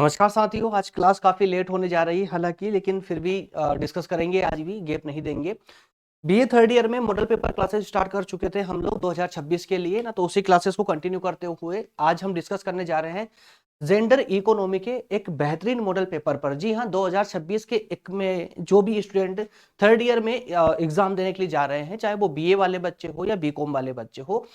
नमस्कार साथियों, आज क्लास काफ़ी लेट होने जा रही है हालाँकि, लेकिन फिर भी डिस्कस करेंगे, आज भी गैप नहीं देंगे। बीए थर्ड ईयर में मॉडल पेपर क्लासेस स्टार्ट कर चुके थे हम लोग 2026 के लिए ना, तो उसी क्लासेस को कंटिन्यू करते हुए आज हम डिस्कस करने जा रहे हैं जेंडर इकोनॉमी के एक बेहतरीन मॉडल पेपर पर। जी हाँ, 2026 के एक में जो भी स्टूडेंट थर्ड ईयर में एग्जाम देने के लिए जा रहे हैं, चाहे वो बीए वाले बच्चे हो या बीकॉम वाले बच्चे हो,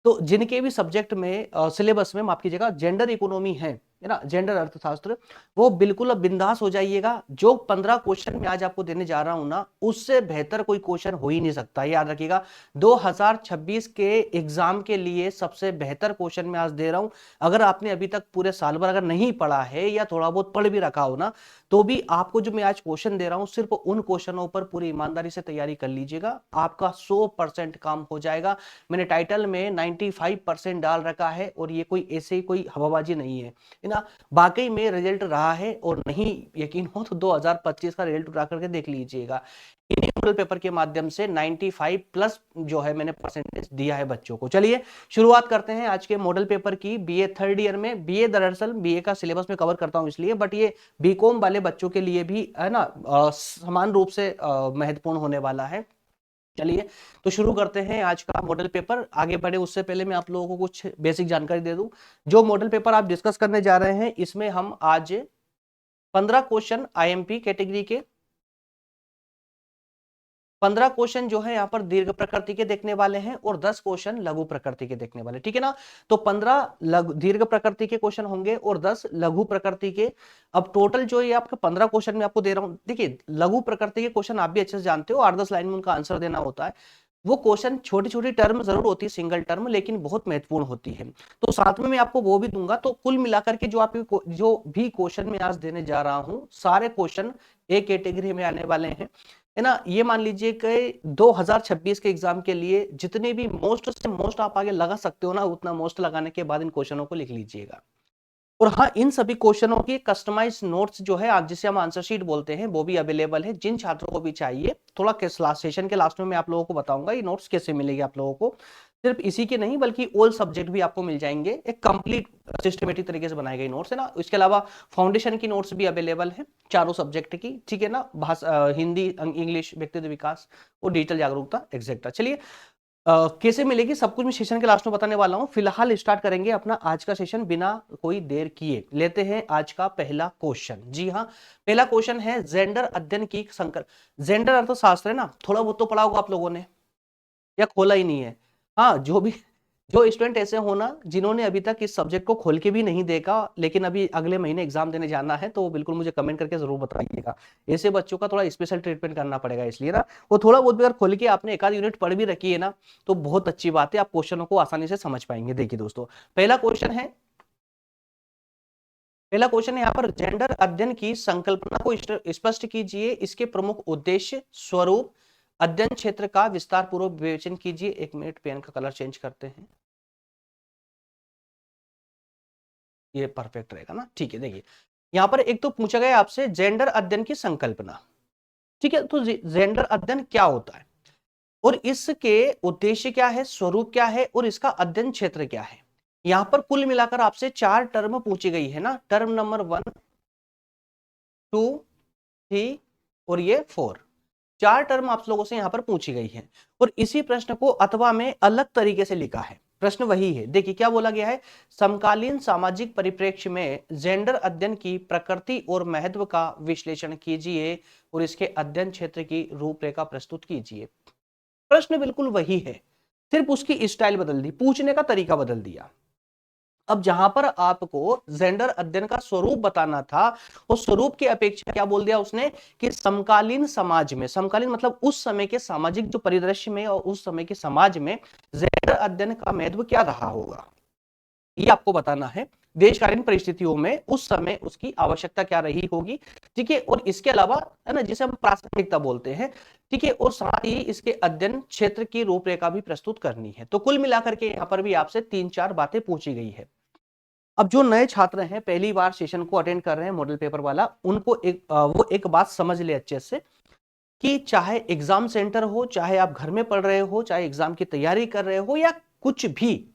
तो जिनके भी सब्जेक्ट में सिलेबस में माफ कीजिएगा जेंडर इकोनॉमी है ना, जेंडर अर्थशास्त्र, वो बिल्कुल अब बिंदास हो जाइएगा। जो 15 क्वेश्चन मैं आज आपको देने जा रहा हूं ना, उससे बेहतर कोई क्वेश्चन हो ही नहीं सकता, याद रखिएगा। 2026 के एग्जाम के लिए सबसे बेहतर क्वेश्चन मैं आज दे रहा हूं। अगर आपने अभी तक पूरे साल भर अगर नहीं पढ़ा है या थोड़ा बहुत पढ़ भी रखा हो ना, तो भी आपको जो मैं आज क्वेश्चन दे रहा हूं, सिर्फ उन क्वेश्चनों पर पूरी ईमानदारी से तैयारी कर लीजिएगा, आपका 100% काम हो जाएगा। मैंने टाइटल में 95% डाल रखा है और ये कोई ऐसे ही कोई हवाबाजी नहीं है ना, वाकई में रिजल्ट रहा है। और नहीं यकीन हो तो 2025 का रिजल्ट उठा करके देख लीजिएगा। इन्हीं मॉडल पेपर के माध्यम से 95 प्लस जो है मैंने परसेंटेज दिया है बच्चों को। चलिए शुरुआत करते हैं आज के मॉडल पेपर की। बीए थर्ड ईयर में, बीए दरअसल बीए का सिलेबस में कवर करता हूं इसलिए, बट ये बीकॉम वाले बच्चों के लिए भी है ना, समान रूप से महत्वपूर्ण होने वाला है। चलिए तो शुरू करते हैं आज का मॉडल पेपर। आगे बढ़े उससे पहले मैं आप लोगों को कुछ बेसिक जानकारी दे दूं। जो मॉडल पेपर आप डिस्कस करने जा रहे हैं, इसमें हम आज 15 क्वेश्चन आईएमपी कैटेगरी के, 15 क्वेश्चन जो है यहाँ पर दीर्घ प्रकृति के देखने वाले हैं और 10 क्वेश्चन लघु प्रकृति के देखने वाले, ठीक है ना। तो 15 दीर्घ प्रकृति के क्वेश्चन होंगे और 10 लघु प्रकृति के। अब टोटल जो ये आपका 15 क्वेश्चन मैं आपको दे रहा हूं, देखिए लघु प्रकृति के क्वेश्चन आप भी अच्छे से जानते हो, 8-10 लाइन में उनका आंसर देना होता है। वो क्वेश्चन छोटी छोटी टर्म जरूर होती है, सिंगल टर्म, लेकिन बहुत महत्वपूर्ण होती है। तो साथ में मैं आपको वो भी दूंगा। तो कुल मिलाकर के जो आपके जो भी क्वेश्चन मैं आज देने जा रहा हूं, सारे क्वेश्चन एक कैटेगरी में आने वाले हैं, है ना। ये मान लीजिए कि 2026 के एग्जाम के लिए जितने भी मोस्ट से मोस्ट आप आगे लगा सकते हो ना, उतना मोस्ट लगाने के बाद इन क्वेश्चनों को लिख लीजिएगा। और हाँ, इन सभी क्वेश्चनों की कस्टमाइज नोट्स जो है, आप जिसे हम आंसर शीट बोलते हैं, वो भी अवेलेबल है। जिन छात्रों को भी चाहिए, थोड़ा सेशन के लास्ट में मैं आप लोगों को बताऊंगा ये नोट्स कैसे मिलेगी आप लोगों को। सिर्फ इसी के नहीं बल्कि ऑल सब्जेक्ट भी आपको मिल जाएंगे, एक कंप्लीट सिस्टमेटिक तरीके से बनाए गए नोट्स है ना। इसके अलावा फाउंडेशन की नोट्स भी अवेलेबल है चारों सब्जेक्ट की, ठीक है ना। भाषा हिंदी, इंग्लिश, व्यक्तित्व विकास और डिजिटल जागरूकता एक्सेट्रा। चलिए कैसे मिलेगी सब कुछ मैं सेशन के लास्ट में बताने वाला हूं। फिलहाल स्टार्ट करेंगे अपना आज का सेशन बिना कोई देर किए। लेते हैं आज का पहला क्वेश्चन। जी हाँ, पहला क्वेश्चन है जेंडर अध्ययन की संकल्प। जेंडर अर्थशास्त्र है ना, थोड़ा बहुत तो पढ़ा होगा आप लोगों ने या खोला ही नहीं है। हाँ, जो स्टूडेंट ऐसे हो ना जिन्होंने अभी तक इस सब्जेक्ट को खोल के भी नहीं देखा, लेकिन अभी अगले महीने एग्जाम देने जाना है, तो बिल्कुल मुझे कमेंट करके जरूर बताइएगा। ऐसे बच्चों का थोड़ा स्पेशल ट्रीटमेंट करना पड़ेगा, इसलिए ना वो थोड़ा बहुत भी अगर खोल के आपने एक आध यूनिट पढ़ भी रखी है ना, तो बहुत अच्छी बात है, आप क्वेश्चनों को आसानी से समझ पाएंगे। देखिए दोस्तों, पहला क्वेश्चन है, यहाँ पर जेंडर अध्ययन की संकल्पना को स्पष्ट कीजिए, इसके प्रमुख उद्देश्य, स्वरूप, अध्ययन क्षेत्र का विस्तार पूर्वक विवेचन कीजिए। एक मिनट, पेन का कलर चेंज करते हैं, ये परफेक्ट रहेगा ना। ठीक है, देखिए यहां पर एक तो पूछा गया आपसे जेंडर अध्ययन की संकल्पना, ठीक है। तो जेंडर अध्ययन क्या होता है और इसके उद्देश्य क्या है, स्वरूप क्या है और इसका अध्ययन क्षेत्र क्या है। यहां पर कुल मिलाकर आपसे 4 टर्म पूछी गई है ना, टर्म नंबर 1, 2, 3 और ये 4। 4 टर्म आप लोगों से यहां पर पूछी गई है और इसी प्रश्न को अथवा में अलग तरीके से लिखा है। प्रश्न वही है, देखिए क्या बोला गया है, समकालीन सामाजिक परिप्रेक्ष्य में जेंडर अध्ययन की प्रकृति और महत्व का विश्लेषण कीजिए और इसके अध्ययन क्षेत्र की रूपरेखा प्रस्तुत कीजिए। प्रश्न बिल्कुल वही है, सिर्फ उसकी स्टाइल बदल दी, पूछने का तरीका बदल दिया। अब जहां पर आपको जेंडर अध्ययन का स्वरूप बताना था, उस स्वरूप की अपेक्षा क्या बोल दिया उसने कि समकालीन समाज में, समकालीन मतलब उस समय के सामाजिक जो परिदृश्य में और उस समय के समाज में जेंडर अध्ययन का महत्व क्या रहा होगा, ये आपको बताना है। देशकालीन परिस्थितियों में उस समय उसकी आवश्यकता क्या रही होगी, ठीक है। और इसके अलावा है ना, जिसे हम प्रासंगिकता बोलते हैं, ठीक है। और साथ ही इसके अध्ययन क्षेत्र की रूपरेखा भी प्रस्तुत करनी है। तो कुल मिलाकर के यहां पर भी आपसे 3-4 बातें पूछी गई है। अब जो नए छात्र हैं, पहली बार सेशन को अटेंड कर रहे हैं मॉडल पेपर वाला, उनको वो एक बात समझ ले अच्छे से कि चाहे एग्जाम सेंटर हो, चाहे आप घर में पढ़ रहे हो, चाहे एग्जाम की तैयारी कर रहे हो या कुछ भी,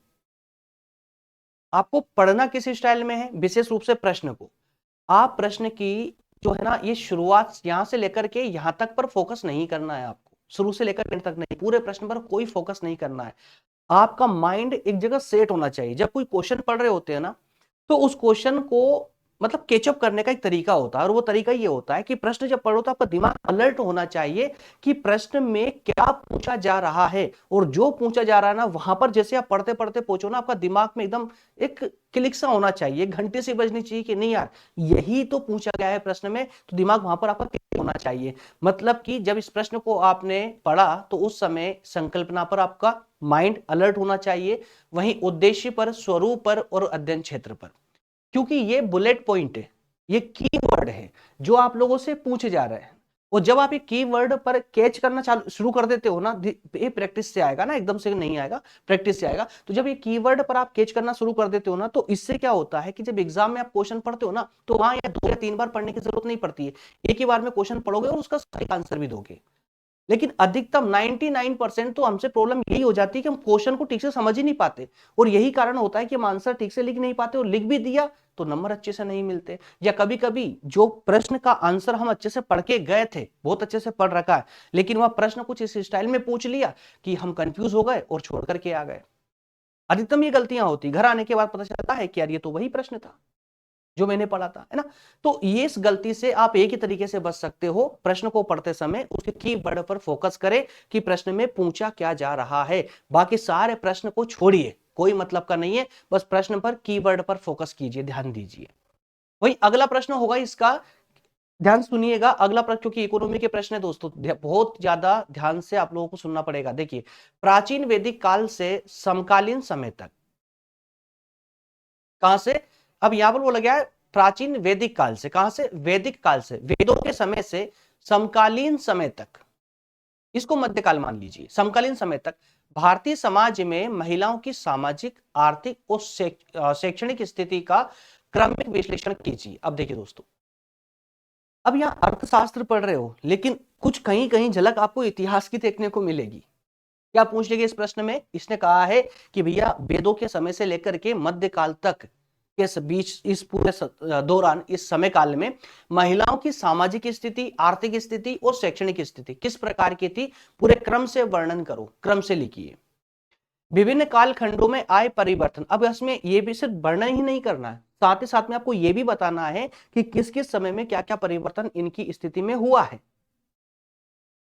आपको पढ़ना किस स्टाइल में है, विशेष रूप से प्रश्न को आप प्रश्न की जो है ना ये शुरुआत यहां से लेकर के यहां तक पर फोकस नहीं करना है आपको, शुरू से लेकर एंड तक नहीं, पूरे प्रश्न पर कोई फोकस नहीं करना है। आपका माइंड एक जगह सेट होना चाहिए। जब कोई क्वेश्चन पढ़ रहे होते हैं ना, तो उस क्वेश्चन को मतलब केचअप करने का एक तरीका होता है, और वो तरीका ये होता है कि प्रश्न जब पढ़ो तो आपका दिमाग अलर्ट होना चाहिए कि प्रश्न में क्या पूछा जा रहा है, और जो पूछा जा रहा है ना वहां पर जैसे आप पढ़ते पढ़ते पहुंचो ना, आपका दिमाग में एकदम एक क्लिक सा होना चाहिए, घंटे से बजनी चाहिए कि नहीं यार यही तो पूछा गया है प्रश्न में, तो दिमाग वहां पर आपका क्लिक होना चाहिए। मतलब कि जब इस प्रश्न को आपने पढ़ा तो उस समय संकल्पना पर आपका माइंड अलर्ट होना चाहिए, वहीं उद्देश्य पर, स्वरूप पर और अध्ययन क्षेत्र पर, क्योंकि ये बुलेट पॉइंट है, ये कीवर्ड है जो आप लोगों से पूछे जा रहे हैं। और जब आप ये कीवर्ड पर कैच करना चालू शुरू कर देते हो ना, ये प्रैक्टिस से आएगा ना, एकदम से नहीं आएगा, प्रैक्टिस से आएगा। तो जब ये कीवर्ड पर आप कैच करना शुरू कर देते हो ना, तो इससे क्या होता है कि जब एग्जाम में आप क्वेश्चन पढ़ते हो ना, तो वहां या 2 या 3 बार पढ़ने की जरूरत नहीं पड़ती है, एक ही बार में क्वेश्चन पढ़ोगे और उसका सही आंसर भी दोगे। लेकिन अधिकतम 99% तो हमसे प्रॉब्लम यही हो जाती है कि हम क्वेश्चन को ठीक से समझ ही नहीं पाते, और यही कारण होता है कि हम आंसर ठीक से लिख नहीं पाते, और लिख भी दिया तो नंबर अच्छे से नहीं मिलते। या कभी कभी जो प्रश्न का आंसर हम अच्छे से पढ़ के गए थे, बहुत अच्छे से पढ़ रखा है, लेकिन वह प्रश्न कुछ इस स्टाइल में पूछ लिया कि हम कंफ्यूज हो गए और छोड़ करके आ गए। अधिकतम ये गलतियां होती, घर आने के बाद पता चलता है कि यार ये तो वही प्रश्न था जो मैंने पढ़ा था, है ना। तो ये इस गलती से आप एक ही तरीके से बच सकते हो, प्रश्न को पढ़ते समय उसके कीवर्ड पर फोकस करें कि प्रश्न में पूछा क्या जा रहा है। बाकी सारे प्रश्न को छोड़िए, कोई मतलब का नहीं है, बस प्रश्न पर कीवर्ड पर फोकस कीजिए, ध्यान दीजिए। वही अगला प्रश्न होगा इसका, ध्यान सुनिएगा अगला प्रश्न, क्योंकि इकोनॉमी के प्रश्न है दोस्तों, बहुत ज्यादा ध्यान से आप लोगों को सुनना पड़ेगा। देखिए, प्राचीन वैदिक काल से समकालीन समय तक, कहां से, अब यहां पर बोला गया है प्राचीन वैदिक काल से, कहां से, वैदिक काल से, वेदों के समय से समकालीन समय तक, इसको मध्यकाल मान लीजिए, समकालीन समय तक भारतीय समाज में महिलाओं की सामाजिक, आर्थिक और शैक्षणिक स्थिति का क्रमिक विश्लेषण कीजिए। अब देखिए दोस्तों, अब यहां अर्थशास्त्र पढ़ रहे हो, लेकिन कुछ कहीं कहीं झलक आपको इतिहास की देखने को मिलेगी। क्या पूछ लेंगे इस प्रश्न में, इसने कहा है कि भैया वेदों के समय से लेकर के मध्यकाल तक इस बीच, इस पूरे दौरान, इस समय काल में महिलाओं की सामाजिक स्थिति, आर्थिक स्थिति और शैक्षणिक स्थिति किस प्रकार की थी, पूरे क्रम से वर्णन करो, क्रम से लिखिए। विभिन्न कालखंडों में आए परिवर्तन, अब इसमें यह भी सिर्फ वर्णन ही नहीं करना है, साथ ही साथ में आपको यह भी बताना है कि किस किस समय में क्या क्या परिवर्तन इनकी स्थिति में हुआ है।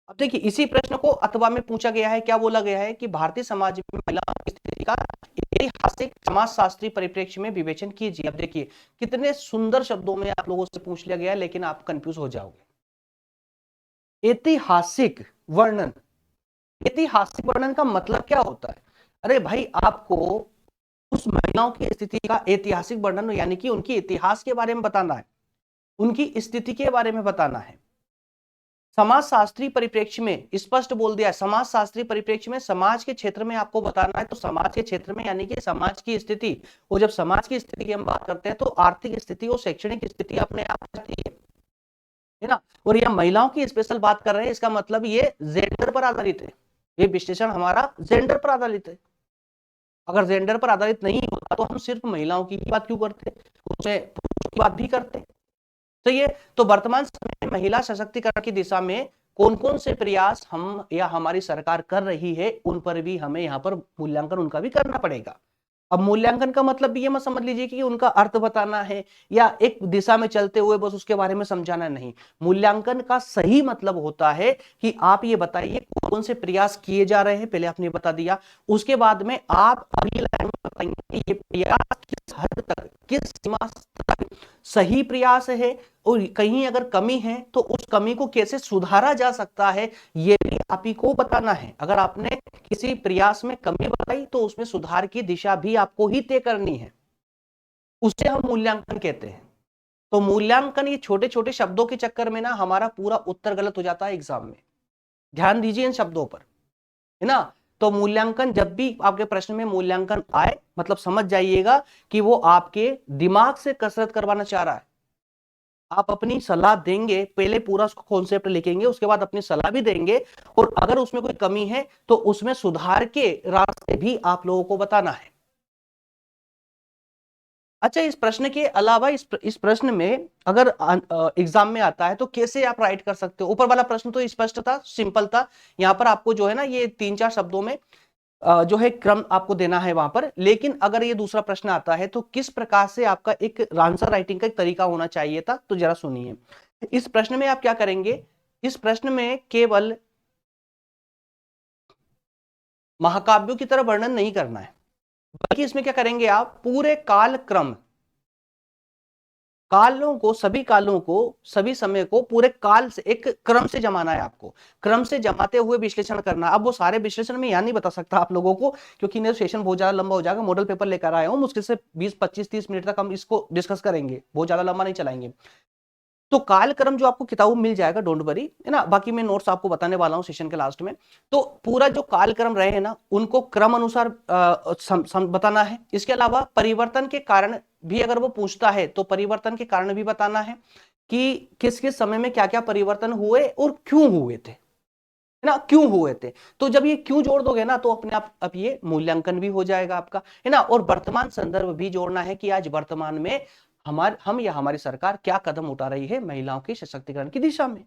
अब देखिए, इसी प्रश्न को अथवा में पूछा गया है, क्या बोला गया है कि भारतीय समाज में महिलाओं की स्थिति का ऐतिहासिक समाजशास्त्री परिप्रेक्ष्य में विवेचन कीजिए। अब देखिए, कितने सुंदर शब्दों में आप लोगों से पूछ लिया गया, लेकिन आप कंफ्यूज हो जाओगे। ऐतिहासिक वर्णन, ऐतिहासिक वर्णन का मतलब क्या होता है? अरे भाई, आपको उस महिलाओं की स्थिति का ऐतिहासिक वर्णन यानी कि उनकी इतिहास के बारे में बताना है, उनकी स्थिति के बारे में बताना है। समाजशास्त्री परिप्रेक्ष्य में स्पष्ट बोल दिया, समाजशास्त्री परिप्रेक्ष्य में समाज के क्षेत्र में आपको बताना है, तो समाज के क्षेत्र में यानी कि समाज की स्थिति, और जब समाज की स्थिति की हम बात करते हैं तो आर्थिक स्थिति और शैक्षणिक स्थिति अपने आप आती है ना। और यह महिलाओं की स्पेशल बात कर रहे हैं, इसका मतलब ये जेंडर पर आधारित है, ये विश्लेषण हमारा जेंडर पर आधारित है। अगर जेंडर पर आधारित नहीं होता तो हम सिर्फ महिलाओं की बात क्यों करते, उसमें पुरुषों की बात भी करते। तो ये, तो वर्तमान समय में महिला सशक्तिकरण की दिशा में कौन कौन से प्रयास हम या हमारी सरकार कर रही है, उन पर भी हमें यहाँ पर मूल्यांकन उनका भी करना पड़ेगा। अब मूल्यांकन का मतलब भी ये मत समझ लीजिए कि उनका अर्थ बताना है या एक दिशा में चलते हुए बस उसके बारे में समझाना, नहीं। मूल्यांकन का सही मतलब होता है कि आप ये बताइए कौन कौन से प्रयास किए जा रहे हैं, पहले आपने बता दिया, उसके बाद में आप अगली लाइन में बताएंगे कि ये प्रयास किस हद तक, किस सीमा तक सही प्रयास है, और कहीं अगर कमी है तो उस कमी को कैसे सुधारा जा सकता है, ये भी आप ही को बताना है। अगर आपने किसी प्रयास में कमी बताई तो उसमें सुधार की दिशा भी आपको ही तय करनी है, उसे हम मूल्यांकन कहते हैं। तो मूल्यांकन, ये छोटे छोटे शब्दों के चक्कर में ना हमारा पूरा उत्तर गलत हो जाता है एग्जाम में, ध्यान दीजिए इन शब्दों पर, है ना। तो मूल्यांकन, जब भी आपके प्रश्न में मूल्यांकन आए, मतलब समझ जाइएगा कि वो आपके दिमाग से कसरत करवाना चाह रहा है। आप अपनी सलाह देंगे, पहले पूरा उसको कॉन्सेप्ट लिखेंगे, उसके बाद अपनी सलाह भी देंगे, और अगर उसमें कोई कमी है तो उसमें सुधार के रास्ते भी आप लोगों को बताना है। अच्छा, इस प्रश्न के अलावा इस प्रश्न में अगर एग्जाम में आता है तो कैसे आप राइट कर सकते हो? ऊपर वाला प्रश्न तो स्पष्ट था, सिंपल था। यहाँ पर आपको जो है ना ये 3-4 शब्दों में जो है क्रम आपको देना है वहां पर। लेकिन अगर ये दूसरा प्रश्न आता है तो किस प्रकार से आपका एक आंसर राइटिंग का एक तरीका होना चाहिए था, तो जरा सुनिए। इस प्रश्न में आप क्या करेंगे, इस प्रश्न में केवल महाकाव्यों की तरह वर्णन नहीं करना है, बल्कि इसमें क्या करेंगे आप, पूरे काल क्रम, कालों को, सभी कालों को, सभी समय को पूरे काल से एक क्रम से जमाना है आपको। क्रम से जमाते हुए विश्लेषण करना। अब वो सारे विश्लेषण में यहां नहीं बता सकता आप लोगों को, क्योंकि नहीं सेशन बहुत ज्यादा लंबा हो जाएगा। मॉडल पेपर लेकर आया हूं, मुश्किल से 20-25-30 मिनट तक हम इसको डिस्कस करेंगे, बहुत ज्यादा लंबा नहीं चलाएंगे। तो कालक्रम जो आपको किताब में मिल जाएगा, डोंट वरी, है ना। बाकी मैं नोट्स आपको बताने वाला हूं सेशन के लास्ट में। तो पूरा जो कालक्रम रहे हैं ना, उनको क्रम अनुसार बताना है। इसके अलावा परिवर्तन के कारण भी अगर वो पूछता है तो परिवर्तन के कारण भी बताना है कि किस किस समय में क्या क्या परिवर्तन हुए और क्यों हुए थे, है ना, क्यों हुए थे। तो जब ये क्यों जोड़ दोगे ना तो अपने आप अब ये मूल्यांकन भी हो जाएगा आपका, है ना। और वर्तमान संदर्भ भी जोड़ना है कि आज वर्तमान में हम या हमारी सरकार क्या कदम उठा रही है महिलाओं के सशक्तिकरण की दिशा में।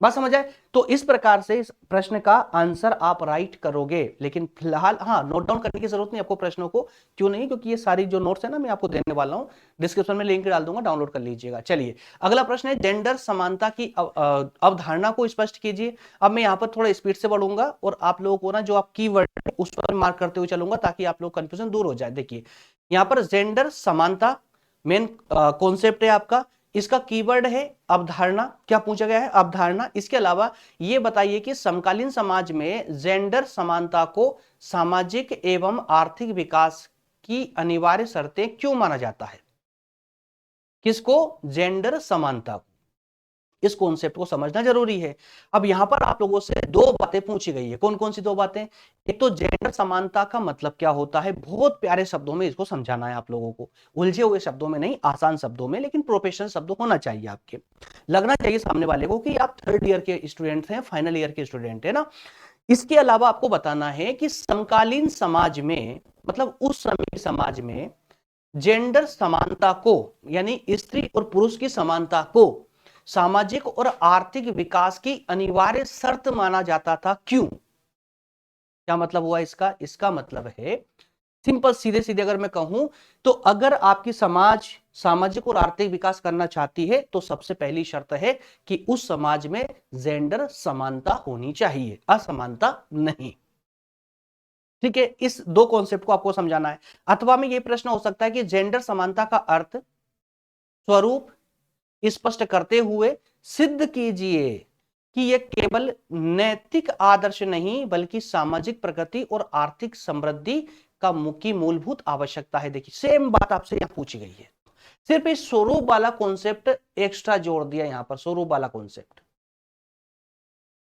बात समझ आए? तो इस प्रकार से इस प्रश्न का आंसर आप राइट करोगे। लेकिन फिलहाल हाँ, नोट डाउन करने की जरूरत नहीं आपको प्रश्नों को। क्यों नहीं? क्योंकि ये सारी जो नोट्स है ना मैं आपको देने वाला हूं, डिस्क्रिप्शन में लिंक डाल दूंगा, डाउनलोड कर लीजिएगा। चलिए अगला प्रश्न है, जेंडर समानता की अवधारणा को स्पष्ट कीजिए। अब मैं यहाँ पर थोड़ा स्पीड से बढ़ूंगा और आप लोगों को ना जो आप कीवर्ड है उस पर मार्क करते हुए चलूंगा, ताकि आप लोग कंफ्यूजन दूर हो जाए। देखिए यहाँ पर जेंडर समानता मेन कॉन्सेप्ट है आपका। इसका कीवर्ड है अवधारणा। क्या पूछा गया है? अवधारणा। इसके अलावा ये बताइए कि समकालीन समाज में जेंडर समानता को सामाजिक एवं आर्थिक विकास की अनिवार्य शर्तें क्यों माना जाता है? किसको? जेंडर समानता को। इस कॉन्सेप्ट को समझना जरूरी है। अब यहां पर आप लोगों से दो बातें पूछी गई है। कौन कौन सी दो बातें? एक तो जेंडर समानता का मतलब क्या होता है, बहुत प्यारे शब्दों में इसको समझाना है आप लोगों को, उलझे हुए शब्दों में नहीं, आसान शब्दों में, लेकिन प्रोफेशनल शब्द होना चाहिए आपके। लगना चाहिए सामने वाले को कि आप 3rd ईयर के स्टूडेंट हैं, फाइनल ईयर के स्टूडेंट है ना। इसके अलावा आपको बताना है कि समकालीन समाज में, मतलब उस समय के समाज में जेंडर समानता को, यानी स्त्री और पुरुष की समानता को सामाजिक और आर्थिक विकास की अनिवार्य शर्त माना जाता था। क्यों? क्या मतलब हुआ इसका? इसका मतलब है सिंपल, सीधे सीधे अगर मैं कहूं तो अगर आपकी समाज सामाजिक और आर्थिक विकास करना चाहती है तो सबसे पहली शर्त है कि उस समाज में जेंडर समानता होनी चाहिए, असमानता नहीं। ठीक है, इस दो कॉन्सेप्ट को आपको समझाना है। अथवा में यह प्रश्न हो सकता है कि जेंडर समानता का अर्थ स्वरूप स्पष्ट करते हुए सिद्ध कीजिए कि यह केवल नैतिक आदर्श नहीं बल्कि सामाजिक प्रगति और आर्थिक समृद्धि का मुख्य मूलभूत आवश्यकता है। देखिए सेम बात आपसे यहां पूछी गई है, सिर्फ इस स्वरूप वाला कॉन्सेप्ट एक्स्ट्रा जोड़ दिया यहां पर, स्वरूप वाला कॉन्सेप्ट,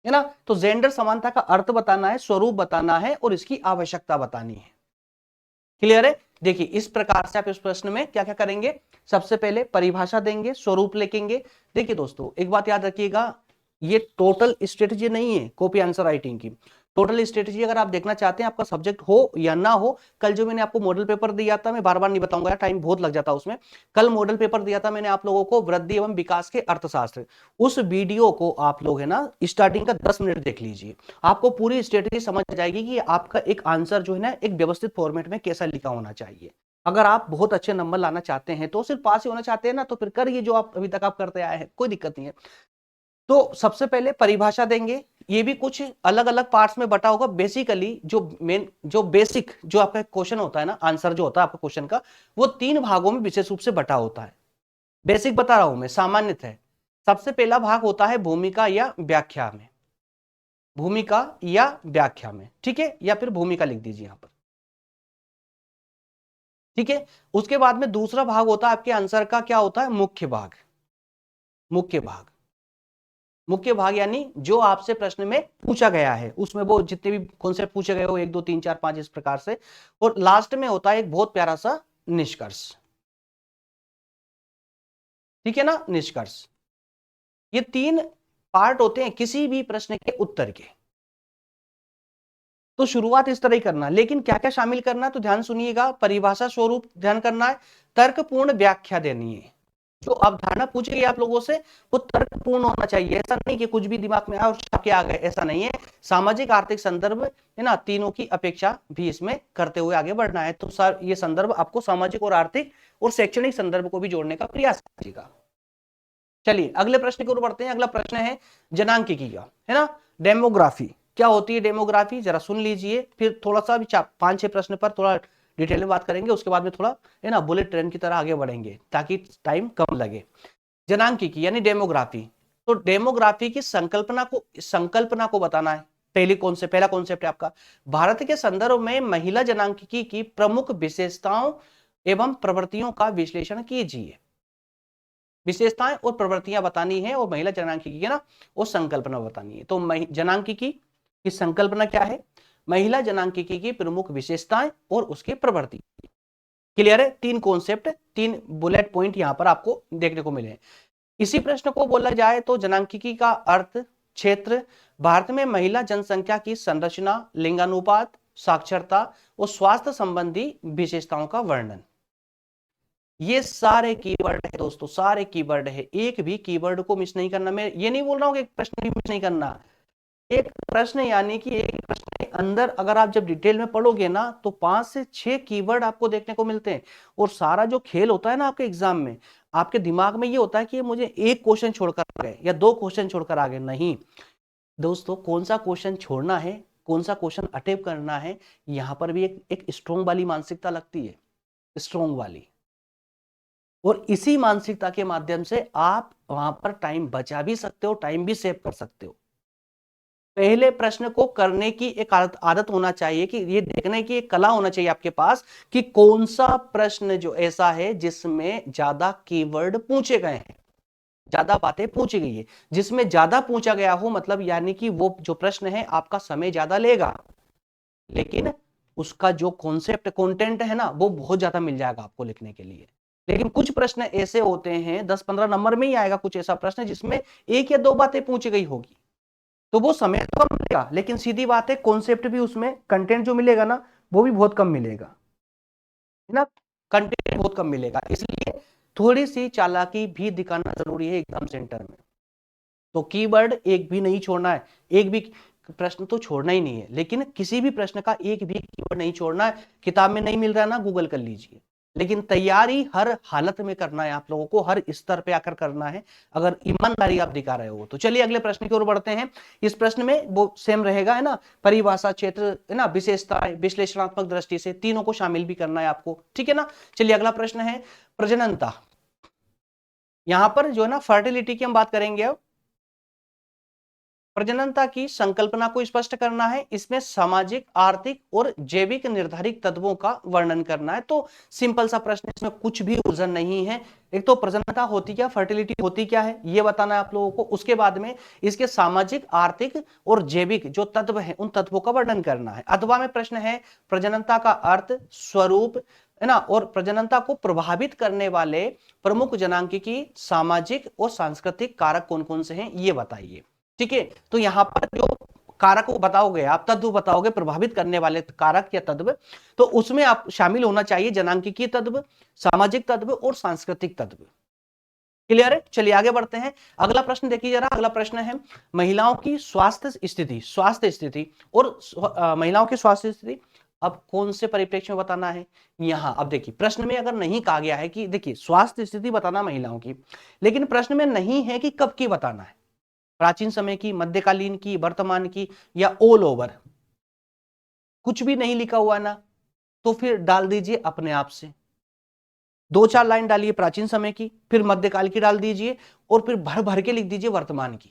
है ना। तो जेंडर समानता का अर्थ बताना है, स्वरूप बताना है और इसकी आवश्यकता बतानी है। क्लियर है? देखिए इस प्रकार से आप इस प्रश्न में क्या क्या करेंगे, सबसे पहले परिभाषा देंगे, स्वरूप लिखेंगे। देखिए दोस्तों एक बात याद रखिएगा, ये टोटल स्ट्रेटजी नहीं है कॉपी आंसर राइटिंग की। टोटल स्ट्रेटजी अगर आप देखना चाहते हैं, आपका सब्जेक्ट हो या ना हो, कल जो मैंने आपको मॉडल पेपर दिया था, मैं बार बार नहीं बताऊंगा, टाइम बहुत लग जाता उसमें। कल मॉडल पेपर दिया था मैंने आप लोगों को, वृद्धि एवं विकास के अर्थशास्त्र। उस वीडियो को आप लोग है ना स्टार्टिंग का 10 मिनट देख लीजिए, आपको पूरी स्ट्रेटजी समझ जाएगी कि आपका एक आंसर जो है ना एक व्यवस्थित फॉर्मेट में कैसा लिखा होना चाहिए। अगर आप बहुत अच्छे नंबर लाना चाहते हैं, तो सिर्फ पास ही होना चाहते हैं ना, तो फिर करिए जो आप अभी तक आप करते आए हैं, कोई दिक्कत नहीं है। तो सबसे पहले परिभाषा देंगे, ये भी कुछ अलग अलग पार्ट्स में बटा होगा। बेसिकली जो मेन जो बेसिक जो आपका क्वेश्चन होता है ना, आंसर जो होता है आपका क्वेश्चन का, वो 3 भागों में विशेष रूप से बटा होता है। बेसिक बता रहा हूं मैं, सामान्यतः है। सबसे पहला भाग होता है भूमिका या व्याख्या में, भूमिका या व्याख्या में, ठीक है, या फिर भूमिका लिख दीजिए यहां पर, ठीक है। उसके बाद में दूसरा भाग होता है आपके आंसर का, क्या होता है? मुख्य भाग। मुख्य भाग, मुख्य भाग यानी जो आपसे प्रश्न में पूछा गया है, उसमें वो जितने भी कॉन्सेप्ट पूछे गए हो, 1 2 3 4 5 इस प्रकार से। और लास्ट में होता है एक बहुत प्यारा सा निष्कर्ष, ठीक है ना, निष्कर्ष। ये 3 पार्ट होते हैं किसी भी प्रश्न के उत्तर के। तो शुरुआत इस तरह ही करना, लेकिन क्या क्या शामिल करना है तो ध्यान सुनिएगा। परिभाषा स्वरूप ध्यान करना है, तर्कपूर्ण व्याख्या देनी है। जो अवधारणा पूछी गई आप लोगों से वो तर्कपूर्ण होना चाहिए, ऐसा नहीं कि कुछ भी दिमाग में आया और छाप के आ गए, ऐसा नहीं है। सामाजिक आर्थिक संदर्भ है ना, तीनों की अपेक्षा भी इसमें करते हुए आगे बढ़ना है। तो सर ये संदर्भ आपको सामाजिक और आर्थिक और शैक्षणिक संदर्भ को भी जोड़ने का प्रयास कीजिएगा। चलिए अगले प्रश्न की ओर बढ़ते हैं। अगला प्रश्न है जनांकिकी का, है ना, डेमोग्राफी। क्या होती है डेमोग्राफी, जरा सुन लीजिए, फिर थोड़ा सा भी 5-6 प्रश्न पर थोड़ा डिटेल में बात करेंगे, उसके बाद में थोड़ा है ना बुलेट ट्रेन की तरह आगे बढ़ेंगे ताकि टाइम कम लगे। जनांकिकी यानी डेमोग्राफी, तो डेमोग्राफी की संकल्पना को बताना है। पहला कॉन्सेप्ट है आपका, भारत के संदर्भ में महिला जनांकिकी की प्रमुख विशेषताओं एवं प्रवृत्तियों का विश्लेषण कीजिए। विशेषताएं और प्रवृत्तियां बतानी है और महिला जनांकिकी है ना वो संकल्पना बतानी है। तो जनांकिकी की संकल्पना क्या है, महिला जनांकिकी की प्रमुख विशेषताएं और उसकी प्रवृत्ति। क्लियर है, 3 कॉन्सेप्ट, 3 बुलेट पॉइंट यहां पर आपको देखने को मिले। इसी प्रश्न को बोला जाए तो जनांकिकी का अर्थ क्षेत्र, भारत में महिला जनसंख्या की संरचना, लिंगानुपात, साक्षरता और स्वास्थ्य संबंधी विशेषताओं का वर्णन। ये सारे कीवर्ड है दोस्तों, सारे कीवर्ड है, एक भी कीवर्ड को मिस नहीं करना। मैं ये नहीं बोल रहा हूं कि एक प्रश्न भी मिस नहीं करना। एक प्रश्न यानी कि एक प्रश्न के अंदर अगर आप जब डिटेल में पढ़ोगे ना तो 5 से 6 कीवर्ड आपको देखने को मिलते हैं। और सारा जो खेल होता है ना आपके एग्जाम में, आपके दिमाग में ये होता है कि मुझे एक क्वेश्चन छोड़कर आ गए या 2 क्वेश्चन छोड़कर आ गए। नहीं दोस्तों, कौन सा क्वेश्चन छोड़ना है, कौन सा क्वेश्चन अटेम्प्ट करना है, यहां पर भी एक स्ट्रॉन्ग वाली मानसिकता लगती है, स्ट्रॉन्ग वाली। और इसी मानसिकता के माध्यम से आप वहां पर टाइम बचा भी सकते हो, टाइम भी सेव कर सकते हो। पहले प्रश्न को करने की एक आदत होना चाहिए कि ये देखने की एक कला होना चाहिए आपके पास कि कौन सा प्रश्न जो ऐसा है जिसमें ज्यादा कीवर्ड पूछे गए हैं, ज्यादा बातें पूछी गई है। जिसमें ज्यादा पूछा गया हो मतलब यानी कि वो जो प्रश्न है आपका समय ज्यादा लेगा, लेकिन उसका जो कॉन्सेप्ट कंटेंट है ना वो बहुत ज्यादा मिल जाएगा आपको लिखने के लिए। लेकिन कुछ प्रश्न ऐसे होते हैं 10-15 नंबर में ही आएगा कुछ ऐसा प्रश्न जिसमें 1 या 2 बातें पूछी गई होगी, तो वो समय तो कम मिलेगा, लेकिन सीधी बात है कॉन्सेप्ट भी उसमें कंटेंट जो मिलेगा ना वो भी बहुत कम मिलेगा, है ना, कंटेंट बहुत कम मिलेगा। इसलिए थोड़ी सी चालाकी भी दिखाना जरूरी है एग्जाम सेंटर में। तो कीवर्ड एक भी नहीं छोड़ना है, एक भी प्रश्न तो छोड़ना ही नहीं है, लेकिन किसी भी प्रश्न का एक भी कीवर्ड नहीं छोड़ना है। किताब में नहीं मिल रहा है ना, गूगल कर लीजिए, लेकिन तैयारी हर हालत में करना है आप लोगों को, हर स्तर पे आकर करना है अगर ईमानदारी आप दिखा रहे हो तो। चलिए अगले प्रश्न की ओर बढ़ते हैं। इस प्रश्न में वो सेम रहेगा, है ना, परिभाषा, क्षेत्र, है ना, विशेषताएं, विश्लेषणात्मक दृष्टि से तीनों को शामिल भी करना है आपको, ठीक है ना। चलिए अगला प्रश्न है प्रजननता। यहां पर जो है ना फर्टिलिटी की हम बात करेंगे। अब प्रजननता की संकल्पना को स्पष्ट करना है, इसमें सामाजिक, आर्थिक और जैविक निर्धारित तत्वों का वर्णन करना है। तो सिंपल सा प्रश्न, इसमें कुछ भी उलझन नहीं है। एक तो प्रजननता होती क्या, फर्टिलिटी होती क्या है ये बताना है आप लोगों को, उसके बाद में इसके सामाजिक, आर्थिक और जैविक जो तत्व है उन तत्वों का वर्णन करना है। अथवा में प्रश्न है प्रजननता का अर्थ, स्वरूप, है ना, और प्रजननता को प्रभावित करने वाले प्रमुख जनांकिकी, सामाजिक और सांस्कृतिक कारक कौन कौन से हैं ये बताइए। ठीक है, तो यहां पर जो कारक बताओगे आप, तत्व बताओगे प्रभावित करने वाले कारक या तत्व, तो उसमें आप शामिल होना चाहिए जनांकिकीय तत्व, सामाजिक तत्व और सांस्कृतिक तत्व। क्लियर है, चलिए आगे बढ़ते हैं। अगला प्रश्न देखिए जरा, अगला प्रश्न है महिलाओं की स्वास्थ्य स्थिति और महिलाओं की स्वास्थ्य स्थिति अब कौन से परिप्रेक्ष्य में बताना है। यहां अब देखिए प्रश्न में अगर नहीं कहा गया है कि देखिए स्वास्थ्य स्थिति बताना महिलाओं की, लेकिन प्रश्न में नहीं है कि कब की बताना है, प्राचीन समय की, मध्यकालीन की, वर्तमान की या ऑल ओवर, कुछ भी नहीं लिखा हुआ ना, तो फिर डाल दीजिए अपने आप से 2-4 लाइन डालिए प्राचीन समय की, फिर मध्यकाल की डाल दीजिए और फिर भर भर के लिख दीजिए वर्तमान की,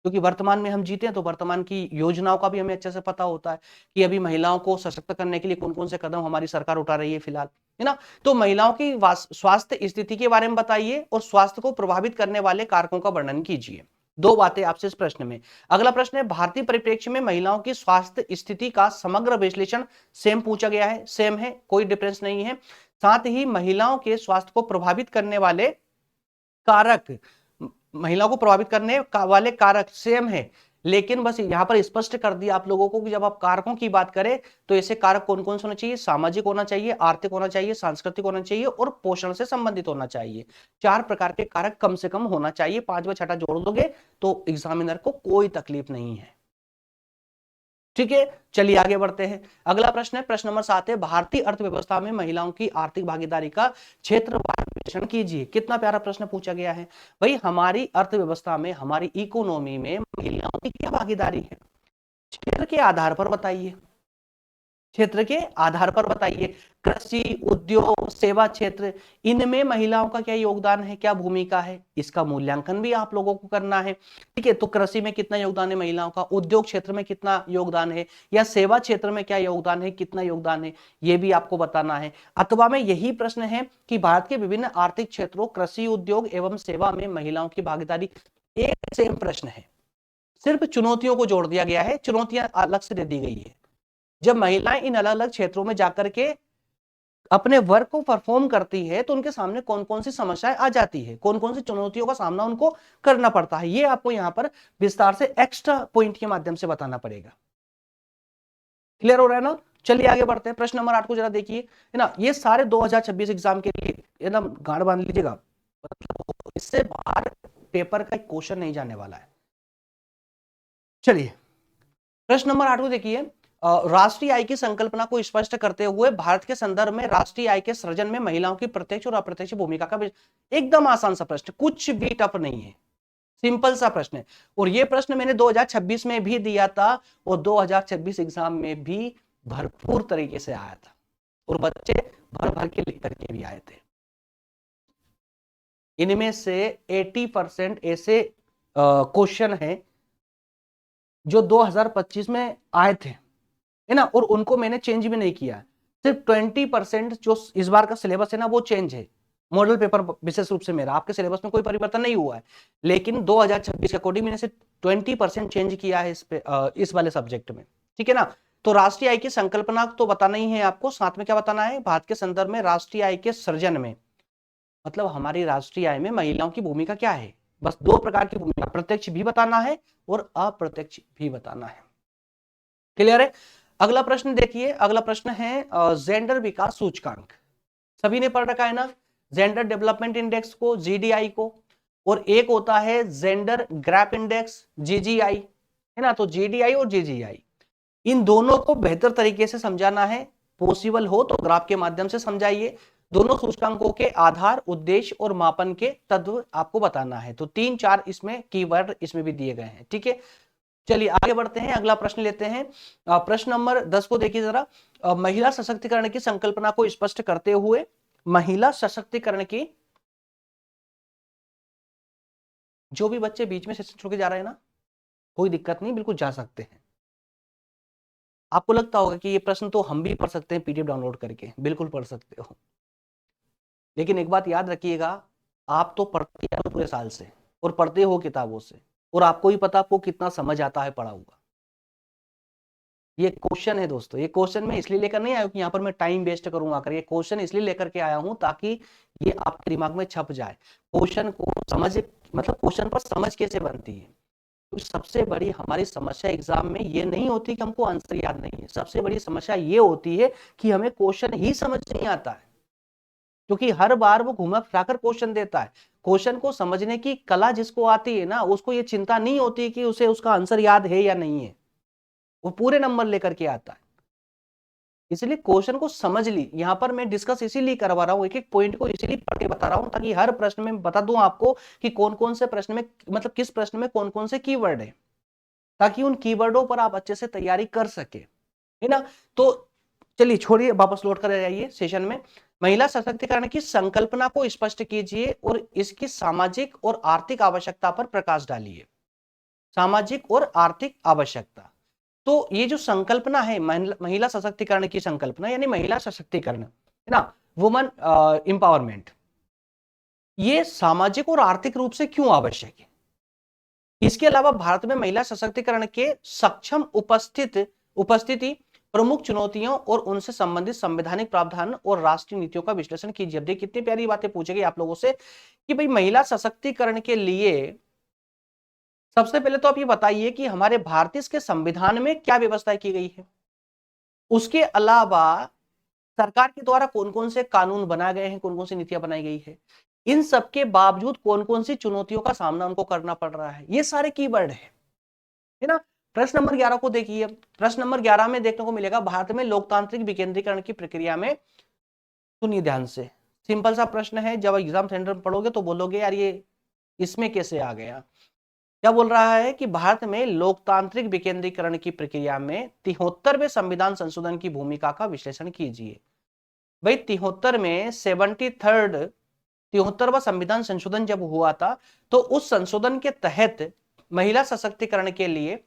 क्योंकि वर्तमान में हम जीते हैं तो वर्तमान की योजनाओं का भी हमें अच्छे से पता होता है कि अभी महिलाओं को सशक्त करने के लिए कौन कौन से कदम हमारी सरकार उठा रही है फिलहाल, है ना। तो महिलाओं की स्वास्थ्य स्थिति के बारे में बताइए और स्वास्थ्य को प्रभावित करने वाले कारकों का वर्णन कीजिए। 2 बातें आपसे इस प्रश्न में। अगला प्रश्न है भारतीय परिप्रेक्ष्य में महिलाओं की स्वास्थ्य स्थिति का समग्र विश्लेषण, सेम पूछा गया है, सेम है, कोई डिफरेंस नहीं है। साथ ही महिलाओं के स्वास्थ्य को प्रभावित करने वाले कारक, महिलाओं को प्रभावित करने वाले कारक सेम है, लेकिन बस यहाँ पर स्पष्ट कर दिया आप लोगों को कि जब आप कारकों की बात करें तो ऐसे कारक कौन कौन से होना चाहिए, सामाजिक होना चाहिए, आर्थिक होना चाहिए, सांस्कृतिक होना चाहिए और पोषण से संबंधित होना चाहिए। 4 प्रकार के कारक कम से कम होना चाहिए, 5 व 6 जोड़ दोगे तो एग्जामिनर को कोई तकलीफ नहीं है। ठीक है, चलिए आगे बढ़ते हैं। अगला प्रश्न है, प्रश्न नंबर 7 है, भारतीय अर्थव्यवस्था में महिलाओं की आर्थिक भागीदारी का क्षेत्रवार विश्लेषण कीजिए। कितना प्यारा प्रश्न पूछा गया है भाई, हमारी अर्थव्यवस्था में, हमारी इकोनॉमी में महिलाओं की क्या भागीदारी है, क्षेत्र के आधार पर बताइए, क्षेत्र के आधार पर बताइए। कृषि, उद्योग, सेवा क्षेत्र, इनमें महिलाओं का क्या योगदान है, क्या भूमिका है, इसका मूल्यांकन भी आप लोगों को करना है। ठीक है, तो कृषि में कितना योगदान है महिलाओं का, उद्योग क्षेत्र में कितना योगदान है, या सेवा क्षेत्र में क्या योगदान है, कितना योगदान है, यह भी आपको बताना है। अथवा में यही प्रश्न है कि भारत के विभिन्न आर्थिक क्षेत्रों, कृषि, उद्योग एवं सेवा में महिलाओं की भागीदारी, एक सेम प्रश्न है, सिर्फ चुनौतियों को जोड़ दिया गया है, चुनौतियां अलग से दे दी गई है। जब महिलाएं इन अलग अलग क्षेत्रों में जाकर के अपने वर्क को परफॉर्म करती है तो उनके सामने कौन कौन सी समस्याएं आ जाती है, कौन कौन सी चुनौतियों का सामना उनको करना पड़ता है, ये आपको यहां पर विस्तार से एक्स्ट्रा पॉइंट के माध्यम से बताना पड़ेगा। क्लियर हो रहा है ना? चलिए आगे बढ़ते हैं। प्रश्न नंबर 8 को जरा देखिए, है ना, ये सारे 2026 एग्जाम के लिए एकदम गांड बांध लीजिएगा, मतलब इससे बाहर पेपर का क्वेश्चन नहीं जाने वाला है। चलिए प्रश्न नंबर 8 को देखिए, राष्ट्रीय आय की संकल्पना को स्पष्ट करते हुए भारत के संदर्भ में राष्ट्रीय आय के सृजन में महिलाओं की प्रत्यक्ष और अप्रत्यक्ष भूमिका का एकदम आसान सा प्रश्न, कुछ भी टफ नहीं है, सिंपल सा प्रश्न है। और यह प्रश्न मैंने 2026 में भी दिया था और 2026 एग्जाम में भी भरपूर तरीके से आया था और बच्चे भर भर के लिख करके भी आए थे। इनमें से 80% ऐसे क्वेश्चन हैं जो 2025 में आए थे, है ना, और उनको मैंने चेंज भी नहीं किया। सिर्फ 20% जो इस बार का सिलेबस है ना वो चेंज है, मॉडल पेपर विशेष रूप से मेरा, आपके सिलेबस में कोई परिवर्तन नहीं हुआ है, लेकिन 2026 के अकॉर्डिंग मैंने सिर्फ 20% चेंज किया है इस वाले सब्जेक्ट में। ठीक है ना, तो राष्ट्रीय आय की संकल्पना तो बताना ही है आपको, साथ में क्या बताना है, भारत के संदर्भ में राष्ट्रीय आय के सृजन में, मतलब हमारी राष्ट्रीय आय में महिलाओं की भूमिका क्या है, बस 2 प्रकार की भूमिका, प्रत्यक्ष भी बताना है और अप्रत्यक्ष भी बताना है। क्लियर है? अगला प्रश्न देखिए, अगला प्रश्न है जेंडर विकास सूचकांक, सभी ने पढ़ रखा है ना, जेंडर डेवलपमेंट इंडेक्स को, जीडीआई को, और एक होता है जेंडर गैप इंडेक्स, जीजीआई, है ना, तो जीडीआई और जीजीआई, इन दोनों को बेहतर तरीके से समझाना है, पॉसिबल हो तो ग्राफ के माध्यम से समझाइए। दोनों सूचकांकों के आधार, उद्देश्य और मापन के तत्व आपको बताना है, तो 3-4 इसमें कीवर्ड इसमें भी दिए गए हैं। ठीक है, चलिए आगे बढ़ते हैं, अगला प्रश्न लेते हैं। प्रश्न नंबर 10 को देखिए जरा, महिला सशक्तिकरण की संकल्पना को स्पष्ट करते हुए, महिला सशक्तिकरण की, जो भी बच्चे बीच में सेशन छोड़ के जा रहे हैं ना, कोई दिक्कत नहीं, बिल्कुल जा सकते हैं। आपको लगता होगा कि ये प्रश्न तो हम भी पढ़ सकते हैं पीडीएफ डाउनलोड करके, बिल्कुल पढ़ सकते हो, लेकिन एक बात याद रखिएगा, आप तो पढ़ते हो पूरे साल से और पढ़ते हो किताबों से, और आपको ही पता आपको कितना समझ आता है पढ़ा हुआ। ये क्वेश्चन है दोस्तों, ये क्वेश्चन मैं इसलिए लेकर नहीं आया कि यहाँ पर मैं टाइम वेस्ट करूंगा कर, ये क्वेश्चन इसलिए लेकर के आया हूं ताकि ये आपके दिमाग में छप जाए। क्वेश्चन को समझ, मतलब क्वेश्चन पर समझ कैसे बनती है, तो सबसे बड़ी हमारी समस्या एग्जाम में ये नहीं होती कि हमको आंसर याद नहीं है, सबसे बड़ी समस्या ये होती है कि हमें क्वेश्चन ही समझ नहीं आता है, क्योंकि हर बार वो घुमा फिराकर क्वेश्चन देता है। क्वेश्चन को समझने की कला जिसको आती है ना, उसको ये चिंता नहीं होती कि उसे उसका आंसर याद है या नहीं है, वो पूरे नंबर लेकर के आता है। इसलिए क्वेश्चन को समझ ली, यहां पर मैं डिस्कस इसीलिए करवा रहा हूं, एक एक पॉइंट को इसीलिए पढ़ के बता रहा हूं ताकि हर प्रश्न में बता दूं आपको कि कौन कौन से प्रश्न में, मतलब किस प्रश्न में कौन कौन से कीवर्ड है, ताकि उन कीवर्डों पर आप अच्छे से तैयारी कर सके, है ना। तो चलिए छोड़िए, वापस लौट कर जाइए सेशन में। महिला सशक्तिकरण की संकल्पना को स्पष्ट कीजिए और इसकी सामाजिक और आर्थिक आवश्यकता पर प्रकाश डालिए। सामाजिक और आर्थिक आवश्यकता, तो ये जो संकल्पना है महिला सशक्तिकरण की संकल्पना, यानी महिला सशक्तिकरण, है ना, वुमन एम्पावरमेंट, ये सामाजिक और आर्थिक रूप से क्यों आवश्यक है। इसके अलावा भारत में महिला सशक्तिकरण के सक्षम उपस्थिति, प्रमुख चुनौतियों और उनसे संबंधित संवैधानिक प्रावधान और राष्ट्रीय नीतियों का विश्लेषण कीजिए। अब देखिए कितनी प्यारी बातें पूछेगी आप लोगों से कि भाई महिला सशक्तिकरण के लिए सबसे पहले तो आप ये बताइए कि हमारे भारतीय के संविधान में क्या व्यवस्था की गई है, उसके अलावा सरकार के द्वारा कौन कौन से कानून बनाए गए हैं, कौन कौन सी नीतियां बनाई गई है, इन सब के बावजूद कौन कौन सी चुनौतियों का सामना उनको करना पड़ रहा है, ये सारे कीवर्ड है ना। प्रश्न नंबर 11 को देखिए। प्रश्न नंबर 11 में देखने को मिलेगा भारत में लोकतांत्रिक विकेंद्रीकरण की प्रक्रिया में, सुनिए ध्यान से, सिंपल सा प्रश्न है, जब एग्जाम सेंटर में पढ़ोगे तो बोलोगे यार ये इसमें कैसे आ गया। क्या बोल रहा है कि भारत में लोकतांत्रिक विकेंद्रीकरण की प्रक्रिया में 73वें संविधान संशोधन की भूमिका का विश्लेषण कीजिए। भाई 73 में 73वां संविधान संशोधन जब हुआ था तो उस संशोधन के तहत महिला सशक्तिकरण के लिए,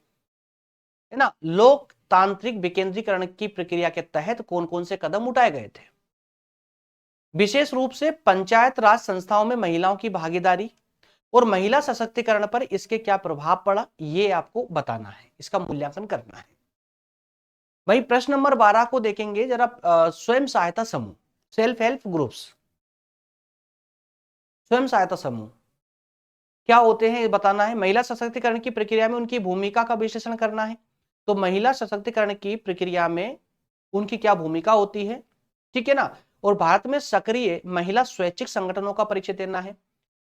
है ना, लोकतांत्रिक विकेंद्रीकरण की प्रक्रिया के तहत कौन कौन से कदम उठाए गए थे। विशेष रूप से पंचायत राज संस्थाओं में महिलाओं की भागीदारी और महिला सशक्तिकरण पर इसके क्या प्रभाव पड़ा, ये आपको बताना है, इसका मूल्यांकन करना है। वही प्रश्न नंबर 12 को देखेंगे जरा, स्वयं सहायता समूह, सेल्फ हेल्प ग्रुप्स, स्वयं सहायता समूह क्या होते हैं ये बताना है। महिला सशक्तिकरण की प्रक्रिया में उनकी भूमिका का विश्लेषण करना है। तो महिला सशक्तिकरण की प्रक्रिया में उनकी क्या भूमिका होती है, ठीक है ना। और भारत में सक्रिय महिला स्वैच्छिक संगठनों का परिचय देना है।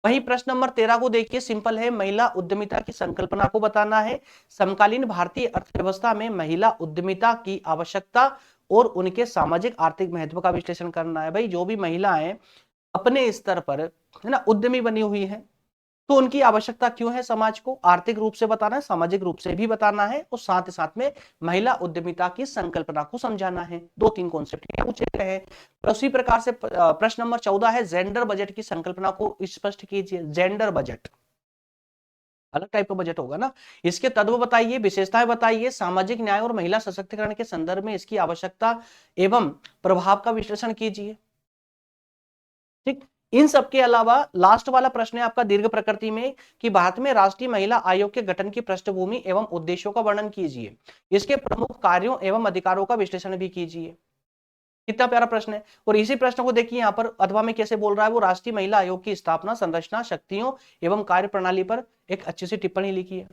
वहीं प्रश्न नंबर 13 को देखिए, सिंपल है, महिला उद्यमिता की संकल्पना को बताना है। समकालीन भारतीय अर्थव्यवस्था में महिला उद्यमिता की आवश्यकता और उनके सामाजिक आर्थिक महत्व का विश्लेषण करना है। भाई जो भी महिलाएं अपने स्तर पर, है ना, उद्यमी बनी हुई है तो उनकी आवश्यकता क्यों है, समाज को आर्थिक रूप से बताना है, सामाजिक रूप से भी बताना है, और साथ ही साथ में महिला उद्यमिता की संकल्पना को समझाना है। 2-3 कॉन्सेप्ट पूछे गए हैं। उसी प्रकार से प्रश्न नंबर 14 है, जेंडर बजट की संकल्पना को स्पष्ट कीजिए। जेंडर बजट अलग टाइप का बजट होगा ना, इसके तत्व बताइए, विशेषताएं बताइए, सामाजिक न्याय और महिला सशक्तिकरण के संदर्भ में इसकी आवश्यकता एवं प्रभाव का विश्लेषण कीजिए। ठीक, इन सब के अलावा लास्ट वाला प्रश्न है आपका दीर्घ प्रकृति में कि भारत में राष्ट्रीय महिला आयोग के गठन की पृष्ठभूमि एवं उद्देश्यों का वर्णन कीजिए। इसके प्रमुख कार्यों एवं अधिकारों का विश्लेषण भी कीजिए। कितना प्यारा प्रश्न है। और इसी प्रश्न को देखिए यहाँ पर अथवा में कैसे बोल रहा है, वो राष्ट्रीय महिला आयोग की स्थापना, संरचना, शक्तियों एवं कार्य प्रणाली पर एक अच्छी सी टिप्पणी लिखी है।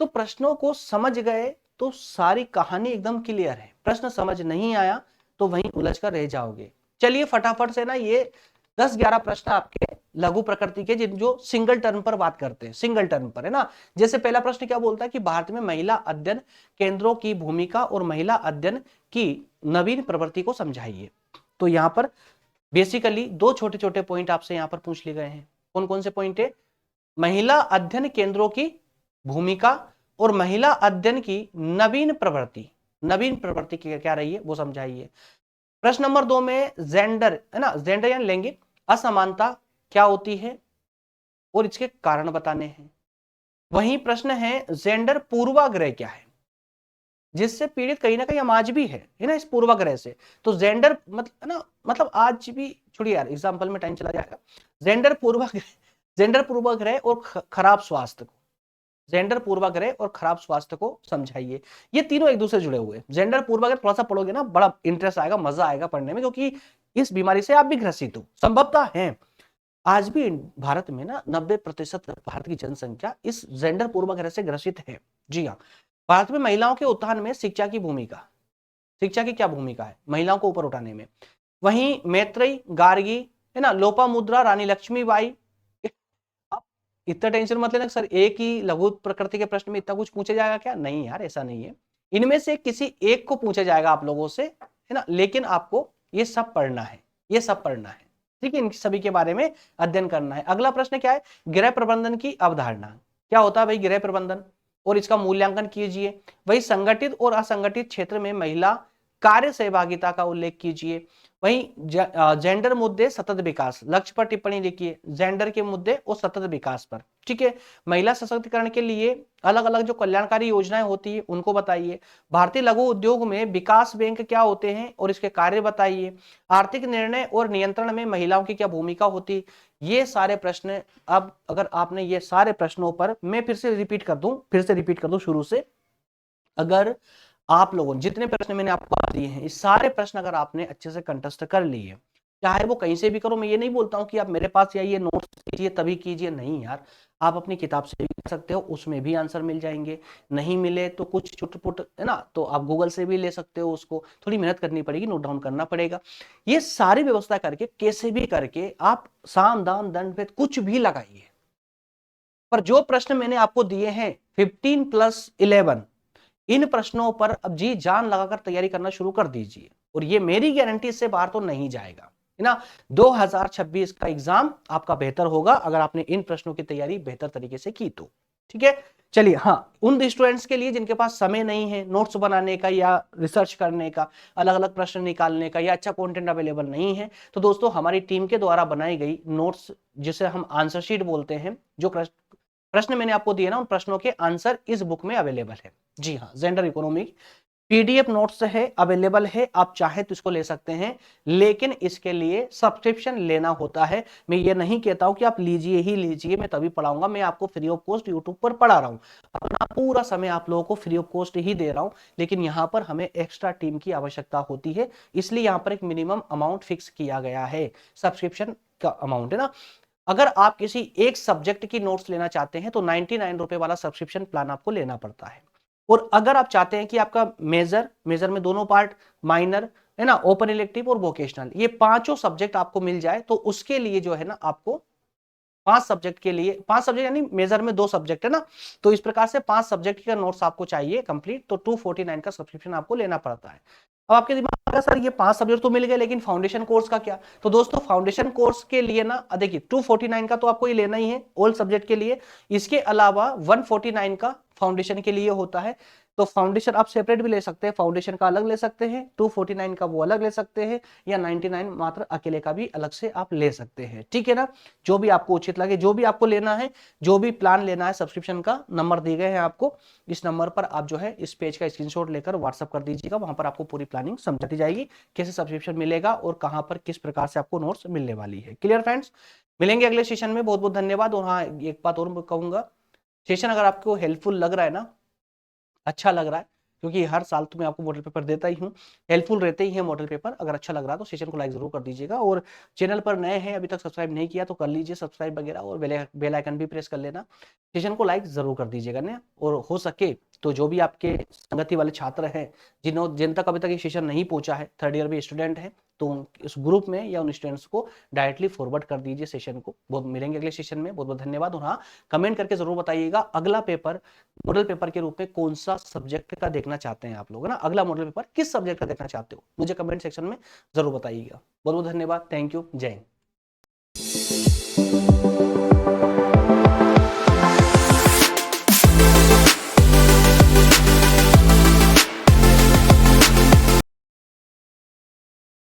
तो प्रश्नों को समझ गए तो सारी कहानी एकदम क्लियर है, प्रश्न समझ नहीं आया तो वहीं उलझ कर रह जाओगे। चलिए फटाफट से ना ये 10-11 प्रश्न आपके लघु प्रकृति के, जिन जो सिंगल टर्म पर बात करते हैं, सिंगल टर्म पर, है ना। जैसे पहला प्रश्न क्या बोलता है कि भारत में महिला अध्ययन केंद्रों की भूमिका और महिला अध्ययन की नवीन प्रवृत्ति को समझाइए। तो यहां पर बेसिकली दो छोटे छोटे पॉइंट आपसे यहां पर पूछ लिए गए हैं। कौन कौन से पॉइंट है, महिला अध्ययन केंद्रों की भूमिका और महिला अध्ययन की नवीन प्रवृत्ति, नवीन प्रवृत्ति क्या रही है वो समझाइए। प्रश्न नंबर 2 में जेंडर, है ना, जेंडर यानी लैंगिक असमानता क्या होती है और इसके कारण बताने हैं। वहीं प्रश्न है जेंडर पूर्वाग्रह क्या है, जिससे पीड़ित कहीं ना कहीं हम आज भी है ना, इस पूर्वाग्रह से। तो जेंडर मतलब, है ना, मतलब आज भी, छोड़िए यार एग्जांपल में टाइम चला जाएगा। जेंडर पूर्वाग्रह, जेंडर पूर्वाग्रह और खराब स्वास्थ्य को, जेंडर पूर्वाग्रह और खराब स्वास्थ्य को समझाइए। ये तीनों एक दूसरे से जुड़े हुए हैं। जेंडर पूर्वाग्रह थोड़ा सा पढ़ोगे ना, बड़ा इंटरेस्ट आएगा, मजा आएगा पढ़ने में, क्योंकि इस बीमारी से आप भी ग्रसित हो, संभवतः है। आज भी भारत में ना 90% भारत की जनसंख्या इस जेंडर पूर्वाग्रह से ग्रसित है। जी हाँ, भारत में महिलाओं के उत्थान में शिक्षा की भूमिका, शिक्षा की क्या भूमिका है महिलाओं को ऊपर उठाने में। वहीं मैत्रेयी, गार्गी, है ना, लोपामुद्रा, रानी लक्ष्मीबाई। अब इतना टेंशन मत लेना सर एक ही लघु प्रकृति के प्रश्न में इतना कुछ पूछा जाएगा क्या, नहीं यार ऐसा नहीं है। इनमें से किसी एक को पूछा जाएगा आप लोगों से, है ना, लेकिन आपको ये सब पढ़ना है, ये सब पढ़ना है, ठीक है, इन सभी के बारे में अध्ययन करना है। अगला प्रश्न क्या है, गृह प्रबंधन की अवधारणा क्या होता है भाई, गृह प्रबंधन और इसका मूल्यांकन कीजिए। वही संगठित और असंगठित क्षेत्र में महिला कार्य सहभागिता का उल्लेख कीजिए। वहीं जेंडर मुद्दे सतत विकास, लक्ष्य पर टिप्पणी लिखिए, जेंडर के मुद्दे और सतत विकास पर, ठीक है। महिला सशक्तिकरण के लिए अलग अलग जो कल्याणकारी योजनाएं होती है उनको बताइए। भारतीय लघु उद्योग में विकास बैंक क्या होते हैं और इसके कार्य बताइए। आर्थिक निर्णय और नियंत्रण में महिलाओं की क्या भूमिका होती, ये सारे प्रश्न। अब अगर आपने ये सारे प्रश्नों पर, मैं फिर से रिपीट कर दूं शुरू से, अगर आप लोगों जितने प्रश्न मैंने आपको दिए हैं, इस सारे प्रश्न अगर आपने अच्छे से कंठस्थ कर लिए चाहे वो कहीं से भी करो। मैं ये नहीं बोलता हूँ कि आप मेरे पास आइए नोट्स कीजिए तभी कीजिए, नहीं यार, आप अपनी किताब से भी कर सकते हो, उसमें भी आंसर मिल जाएंगे। नहीं मिले तो कुछ चुटपुट है ना, तो आप गूगल से भी ले सकते हो, उसको थोड़ी मेहनत करनी पड़ेगी, नोट डाउन करना पड़ेगा। ये सारी व्यवस्था करके कैसे भी करके आप साम दाम दंड भेद कुछ भी लगाइए, पर जो प्रश्न मैंने आपको दिए हैं 15+11, इन प्रश्नों पर अब जी जान लगाकर तैयारी करना शुरू कर दीजिए, और ये मेरी गारंटी से बाहर तो नहीं जाएगा, है ना। 2026 का एग्जाम आपका बेहतर होगा अगर आपने इन प्रश्नों की तैयारी बेहतर तरीके से की तो। ठीक है, चलिए, हाँ, उन स्टूडेंट्स के लिए जिनके पास समय नहीं है नोट्स बनाने का या रिसर्च करने का, अलग अलग प्रश्न निकालने का, या अच्छा कंटेंट अवेलेबल नहीं है, तो दोस्तों हमारी टीम के द्वारा बनाई गई नोट्स, जिसे हम आंसर शीट बोलते हैं, जो प्रश्न मैंने आपको दिए ना, उन प्रश्नों के आंसर इस बुक में अवेलेबल है। जी हाँ, जेंडर इकोनॉमिक पीडीएफ नोट्स है, अवेलेबल है, आप चाहे तो इसको ले सकते हैं, लेकिन इसके लिए सब्सक्रिप्शन लेना होता है। मैं ये नहीं कहता हूं कि आप लीजिए ही लीजिए, मैं तभी पढ़ाऊंगा, मैं आपको फ्री ऑफ कॉस्ट यूट्यूब पर पढ़ा रहा हूं, अपना पूरा समय आप लोगों को फ्री ऑफ कॉस्ट ही दे रहा हूं, लेकिन यहां पर हमें एक्स्ट्रा टीम की आवश्यकता होती है, इसलिए यहां पर एक मिनिमम अमाउंट फिक्स किया गया है, सब्सक्रिप्शन का अमाउंट, है ना। अगर आप किसी एक सब्जेक्ट की नोट्स लेना चाहते हैं तो 99 रुपए वाला सब्सक्रिप्शन प्लान आपको लेना पड़ता है, और अगर आप चाहते हैं कि आपका मेजर में दोनों पार्ट, माइनर, है ना, ओपन इलेक्टिव और वोकेशनल, ये पांचों सब्जेक्ट आपको मिल जाए, तो उसके लिए जो है ना, आपको 5 सब्जेक्ट के लिए 5 सब्जेक्ट, यानी मेजर में 2 सब्जेक्ट है ना, तो इस प्रकार से 5 सब्जेक्ट का नोट्स आपको चाहिए कंप्लीट, तो 249 का सब्सक्रिप्शन आपको लेना पड़ता है। अब आपके दिमाग में आएगा, सर ये 5 सब्जेक्ट तो मिल गए, लेकिन फाउंडेशन कोर्स का क्या? तो दोस्तों फाउंडेशन कोर्स के लिए ना, देखिए 249 का तो आपको ये लेना ही है ऑल सब्जेक्ट के लिए, इसके अलावा 149 का फाउंडेशन के लिए होता है। तो फाउंडेशन आप सेपरेट भी ले सकते हैं, फाउंडेशन का अलग ले सकते हैं, 249 का वो अलग ले सकते हैं, या 99 मात्र अकेले का भी अलग से आप ले सकते हैं, ठीक है ना। जो भी आपको उचित लगे, जो भी आपको लेना है, जो भी प्लान लेना है, सब्सक्रिप्शन का नंबर दिए गए हैं आपको, इस नंबर पर आप जो है इस पेज का स्क्रीनशॉट लेकर व्हाट्सअप कर दीजिएगा, वहां पर आपको पूरी प्लानिंग समझा दी जाएगी, कैसे सब्सक्रिप्शन मिलेगा और कहां पर किस प्रकार से आपको नोट्स मिलने वाली है। क्लियर फ्रेंड्स, मिलेंगे अगले सेशन में, बहुत बहुत धन्यवाद। और हाँ, एक बात और कहूंगा, सेशन अगर आपको हेल्पफुल लग रहा है ना, अच्छा लग रहा है, क्योंकि हर साल तो मैं आपको मॉडल पेपर देता ही हूँ, हेल्पफुल रहते ही है मॉडल पेपर, अगर अच्छा लग रहा है तो सेशन को लाइक जरूर कर दीजिएगा, और चैनल पर नए हैं अभी तक सब्सक्राइब नहीं किया तो कर लीजिए सब्सक्राइब वगैरह, और बेल आइकन भी प्रेस कर लेना, सेशन को लाइक जरूर कर दीजिएगा ना। और हो सके तो जो भी आपके संगति वाले छात्र हैं, जिन तक अभी तक ये सेशन नहीं पहुंचा है, थर्ड ईयर भी स्टूडेंट है, तो उस ग्रुप में या उन स्टूडेंट्स को डायरेक्टली फॉरवर्ड कर दीजिए सेशन को। बहुत मिलेंगे अगले सेशन में, बहुत बहुत धन्यवाद। और हाँ, कमेंट करके जरूर बताइएगा अगला पेपर मॉडल पेपर के रूप में कौन सा सब्जेक्ट का देखना चाहते हैं आप लोग, है ना, अगला मॉडल पेपर किस सब्जेक्ट का देखना चाहते हो, मुझे कमेंट सेक्शन में जरूर बताइएगा। बहुत बहुत धन्यवाद, थैंक यू, जय हिंद।